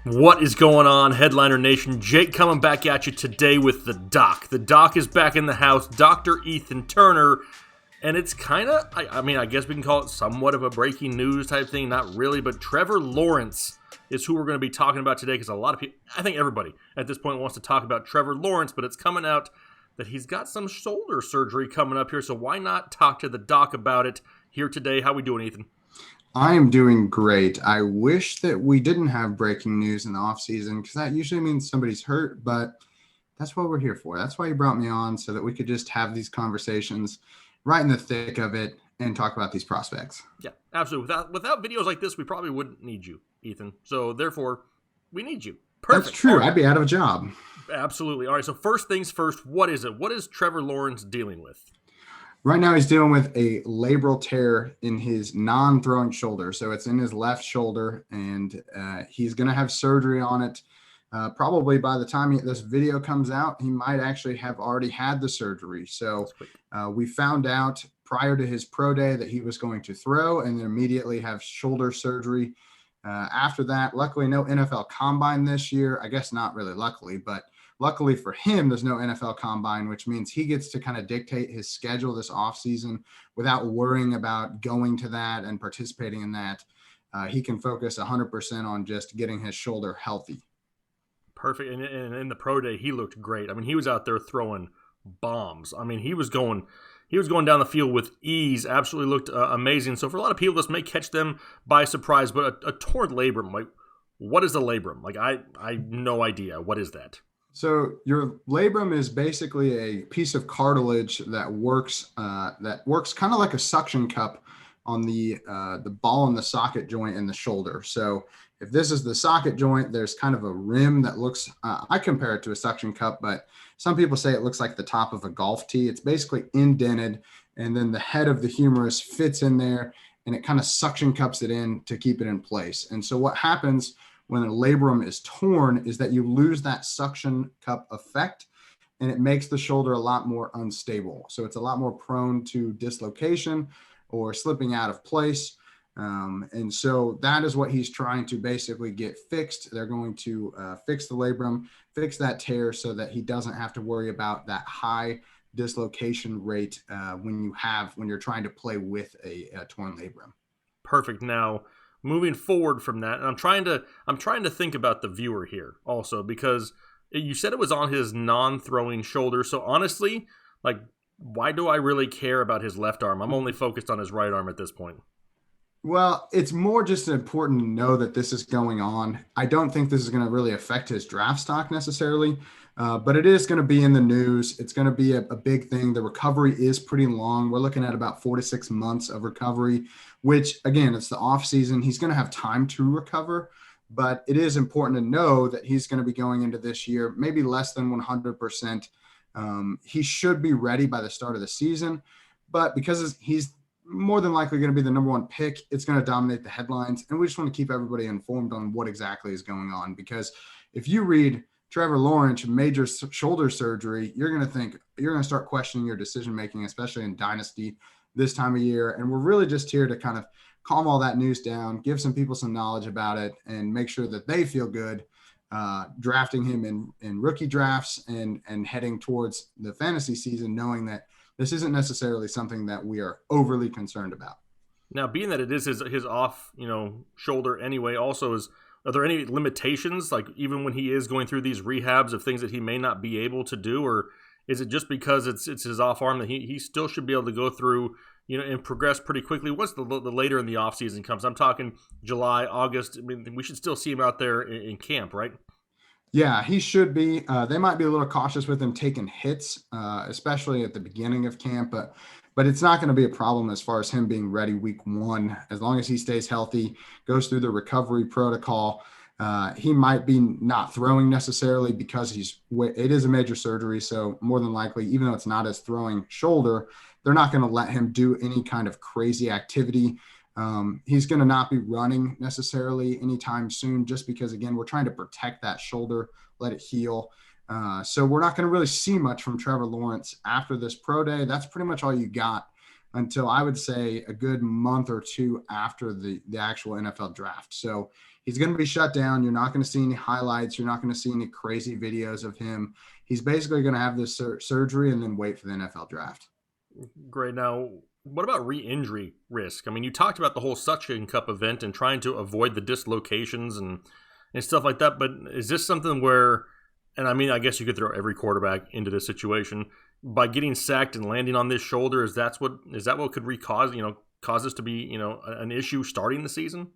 What is going on, Headliner Nation? Jake coming back at you today with the Doc. The Doc is back in the house, Dr. Ethan Turner, and it's kind of, I guess we can call it somewhat of a breaking news type thing. Not really, but Trevor Lawrence is who we're going to be talking about today because a lot of people, I think everybody at this point wants to talk about Trevor Lawrence, but it's coming out that he's got some shoulder surgery coming up here, so why not talk to the Doc about it here today? How we doing, Ethan? I am doing great. I wish that we didn't have breaking news in the off season because that usually means somebody's hurt, but that's what we're here for. That's why you brought me on, so that we could just have these conversations right in the thick of it and talk about these prospects. Yeah, absolutely. Without videos like this, we probably wouldn't need you, Ethan. So therefore, we need you. Perfect. That's true. Right. I'd be out of a job. Absolutely. All right. So first things first, what is it? What is Trevor Lawrence dealing with? Right now, he's dealing with a labral tear in his non-throwing shoulder. So it's in his left shoulder, and he's going to have surgery on it. Probably by the time this video comes out, he might actually have already had the surgery. So we found out prior to his pro day that he was going to throw and then immediately have shoulder surgery. After that, luckily, no NFL combine this year. I guess not really luckily, but luckily for him, there's no NFL combine, which means he gets to kind of dictate his schedule this offseason without worrying about going to that and participating in that. He can focus 100% on just getting his shoulder healthy. Perfect. And in the pro day, he looked great. I mean, he was out there throwing bombs. I mean, he was going down the field with ease. Absolutely looked amazing. So for a lot of people, this may catch them by surprise. But a torn labrum, like, what is the labrum? Like, I have no idea. What is that? So your labrum is basically a piece of cartilage that works kind of like a suction cup on the ball and the socket joint in the shoulder. So if this is the socket joint, there's kind of a rim that looks, I compare it to a suction cup, but some people say it looks like the top of a golf tee. It's basically indented, and then the head of the humerus fits in there, and it kind of suction cups it in to keep it in place. And so what happens when a labrum is torn is that you lose that suction cup effect, and it makes the shoulder a lot more unstable. So it's a lot more prone to dislocation or slipping out of place. And so that is what he's trying to basically get fixed. They're going to fix the labrum, fix that tear so that he doesn't have to worry about that high dislocation rate when you're trying to play with a torn labrum. Perfect. Now, moving forward from that, and I'm trying to think about the viewer here also, because you said it was on his non-throwing shoulder. So honestly, like, why do I really care about his left arm? I'm only focused on his right arm at this point. Well, it's more just important to know that this is going on. I don't think this is going to really affect his draft stock necessarily, but it is going to be in the news. It's going to be a big thing. The recovery is pretty long. We're looking at about 4 to 6 months of recovery, which, again, it's the off season. He's going to have time to recover, but it is important to know that he's going to be going into this year maybe less than 100%. He should be ready by the start of the season, but because he's more than likely going to be the number one pick, it's going to dominate the headlines. And we just want to keep everybody informed on what exactly is going on. Because if you read Trevor Lawrence, major shoulder surgery, you're going to start questioning your decision-making, especially in Dynasty this time of year. And we're really just here to kind of calm all that news down, give some people some knowledge about it, and make sure that they feel good drafting him in rookie drafts and heading towards the fantasy season, knowing that this isn't necessarily something that we are overly concerned about. Now, being that it is his off, shoulder anyway, are there any limitations, like even when he is going through these rehabs of things that he may not be able to do, or is it just because it's his off arm that he still should be able to go through, and progress pretty quickly? What's the later in the off season comes? I'm talking July, August. I mean, we should still see him out there in camp, right? Yeah, he should be. They might be a little cautious with him taking hits, especially at the beginning of camp, but it's not going to be a problem as far as him being ready week 1. As long as he stays healthy, goes through the recovery protocol, he might be not throwing necessarily because it is a major surgery. So more than likely, even though it's not his throwing shoulder, they're not going to let him do any kind of crazy activity. He's going to not be running necessarily anytime soon, just because, again, we're trying to protect that shoulder, let it heal. So we're not going to really see much from Trevor Lawrence after this pro day. That's pretty much all you got until I would say a good month or two after the actual NFL draft. So he's going to be shut down. You're not going to see any highlights. You're not going to see any crazy videos of him. He's basically going to have this surgery and then wait for the NFL draft. Great. Now, what about re-injury risk? I mean, you talked about the whole suction cup event and trying to avoid the dislocations and stuff like that, but is this something where, and I mean, I guess you could throw every quarterback into this situation, by getting sacked and landing on this shoulder, is that what could cause this to be, an issue starting the season?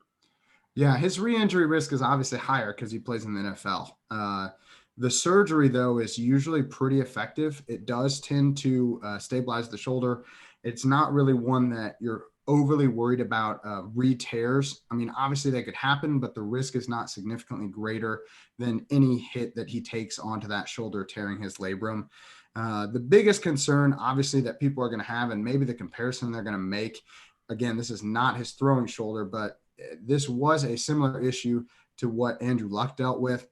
Yeah, his re-injury risk is obviously higher because he plays in the NFL. The surgery, though, is usually pretty effective. It does tend to stabilize the shoulder. It's not really one that you're overly worried about re-tears. I mean, obviously they could happen, but the risk is not significantly greater than any hit that he takes onto that shoulder, tearing his labrum. The biggest concern, obviously, that people are going to have, and maybe the comparison they're going to make, again, this is not his throwing shoulder, but this was a similar issue to what Andrew Luck dealt with.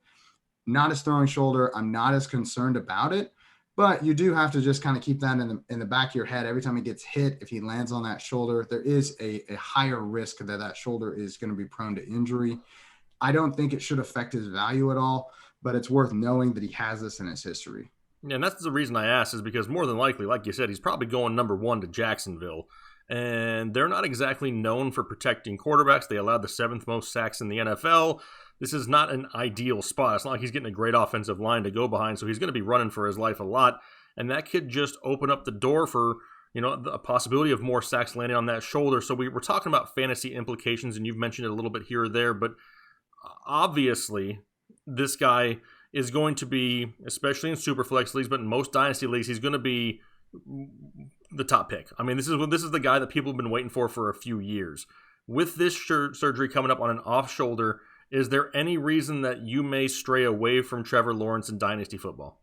Not his throwing shoulder. I'm not as concerned about it, but you do have to just kind of keep that in the back of your head. Every time he gets hit, if he lands on that shoulder, there is a higher risk that shoulder is going to be prone to injury. I don't think it should affect his value at all, but it's worth knowing that he has this in his history. Yeah, and that's the reason I asked, is because more than likely, like you said, he's probably going number 1 to Jacksonville. And they're not exactly known for protecting quarterbacks. They allowed the 7th most sacks in the NFL. This is not an ideal spot. It's not like he's getting a great offensive line to go behind, so he's going to be running for his life a lot. And that could just open up the door for, a possibility of more sacks landing on that shoulder. So we're talking about fantasy implications, and you've mentioned it a little bit here or there, but obviously this guy is going to be, especially in Superflex leagues, but in most Dynasty leagues, he's going to be the top pick. I mean, this is the guy that people have been waiting for a few years. With this surgery coming up on an off shoulder, is there any reason that you may stray away from Trevor Lawrence in Dynasty football?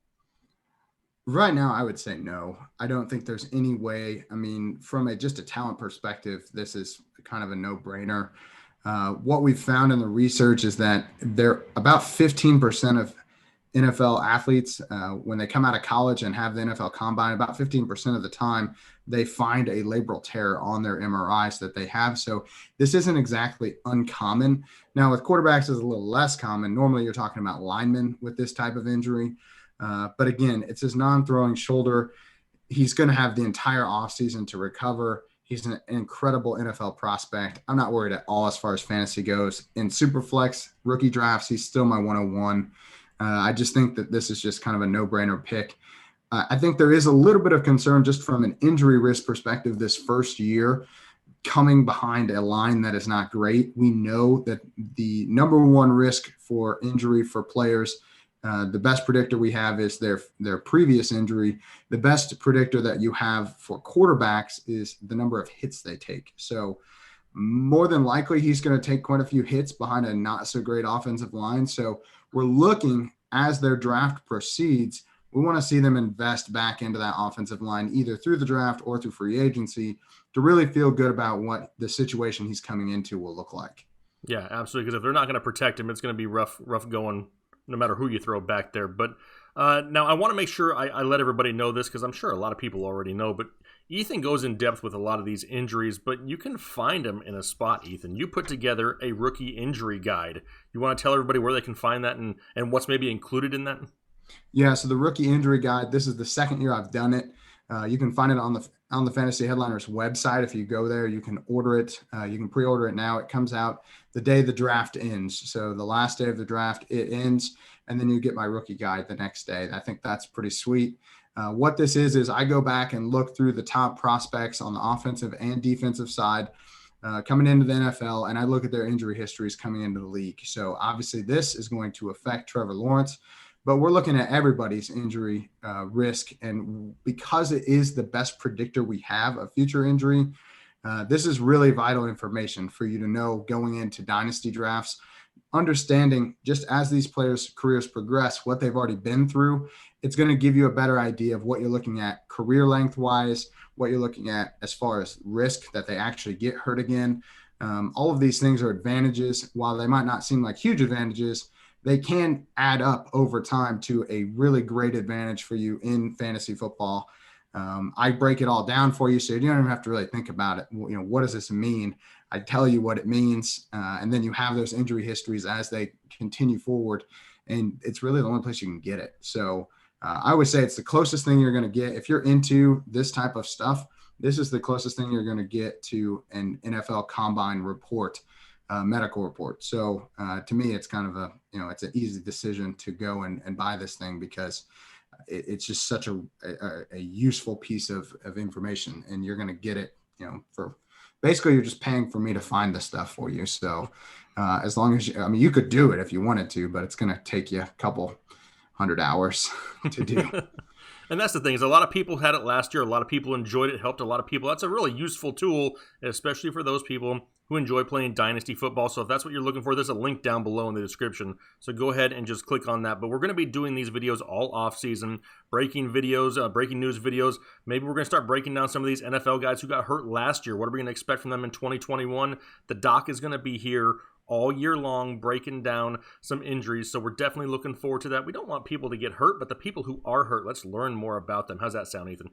Right now, I would say no. I don't think there's any way. I mean, from just a talent perspective, this is kind of a no-brainer. What we've found in the research is that they're about 15% of NFL athletes, when they come out of college and have the NFL combine, about 15% of the time, they find a labral tear on their MRIs that they have. So this isn't exactly uncommon. Now, with quarterbacks, it's a little less common. Normally, you're talking about linemen with this type of injury. But again, it's his non-throwing shoulder. He's going to have the entire offseason to recover. He's an incredible NFL prospect. I'm not worried at all as far as fantasy goes. In Superflex rookie drafts, he's still my 101. I just think that this is just kind of a no-brainer pick. I think there is a little bit of concern just from an injury risk perspective this first year, coming behind a line that is not great. We know that the number one risk for injury for players, the best predictor we have is their previous injury. The best predictor that you have for quarterbacks is the number of hits they take. So more than likely, he's going to take quite a few hits behind a not so great offensive line. So we're looking, as their draft proceeds, we want to see them invest back into that offensive line, either through the draft or through free agency, to really feel good about what the situation he's coming into will look like. Yeah, absolutely. Because if they're not going to protect him, it's going to be rough going no matter who you throw back there. But now I want to make sure I let everybody know this, because I'm sure a lot of people already know, but Ethan goes in depth with a lot of these injuries, but you can find him in a spot, Ethan. You put together a rookie injury guide. You want to tell everybody where they can find that and what's maybe included in that? Yeah, so the rookie injury guide, this is the second year I've done it. You can find it on the Fantasy Headliners website. If you go there, you can order it. You can pre-order it now. It comes out the day the draft ends. So the last day of the draft, it ends, and then you get my rookie guide the next day. I think that's pretty sweet. What this is I go back and look through the top prospects on the offensive and defensive side coming into the NFL, and I look at their injury histories coming into the league. So obviously this is going to affect Trevor Lawrence, but we're looking at everybody's injury risk. And because it is the best predictor we have of future injury, this is really vital information for you to know going into dynasty drafts, understanding just as these players' careers progress, what they've already been through. It's going to give you a better idea of what you're looking at career length wise, what you're looking at as far as risk that they actually get hurt again. All of these things are advantages. While they might not seem like huge advantages, they can add up over time to a really great advantage for you in fantasy football. I break it all down for you, so you don't even have to really think about it. What does this mean? I tell you what it means, and then you have those injury histories as they continue forward, and it's really the only place you can get it. So I would say it's the closest thing you're going to get. If you're into this type of stuff, this is the closest thing you're going to get to an NFL Combine report, medical report. So to me, it's kind of it's an easy decision to go and buy this thing, because it's just such a useful piece of information, and you're going to get it, for basically you're just paying for me to find the stuff for you. So as long as you could do it if you wanted to, but it's going to take you a couple 100 hours to do. And that's the thing, is a lot of people had it last year. A lot of people enjoyed it, helped a lot of people. That's a really useful tool, especially for those people who enjoy playing Dynasty football. So if that's what you're looking for, there's a link down below in the description. So go ahead and just click on that. But we're going to be doing these videos all off season, breaking videos, breaking news videos. Maybe we're going to start breaking down some of these NFL guys who got hurt last year. What are we going to expect from them in 2021? The doc is going to be here all year long, breaking down some injuries. So we're definitely looking forward to that. We don't want people to get hurt, but the people who are hurt, let's learn more about them. How's that sound, Ethan?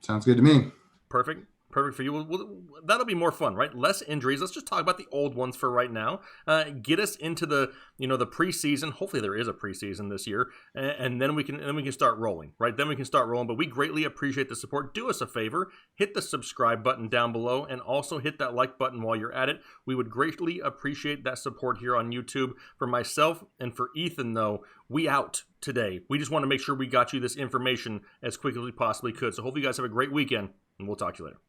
Sounds good to me. Perfect for you. That'll be more fun, right? Less injuries. Let's just talk about the old ones for right now. Get us into the the preseason. Hopefully there is a preseason this year, and then we can start rolling, right? Then we can start rolling. But we greatly appreciate the support. Do us a favor, hit the subscribe button down below, and also hit that like button while you're at it. We would greatly appreciate that support here on YouTube. For myself and for Ethan, though, we out today. We just want to make sure we got you this information as quickly as we possibly could. So hopefully you guys have a great weekend, and we'll talk to you later.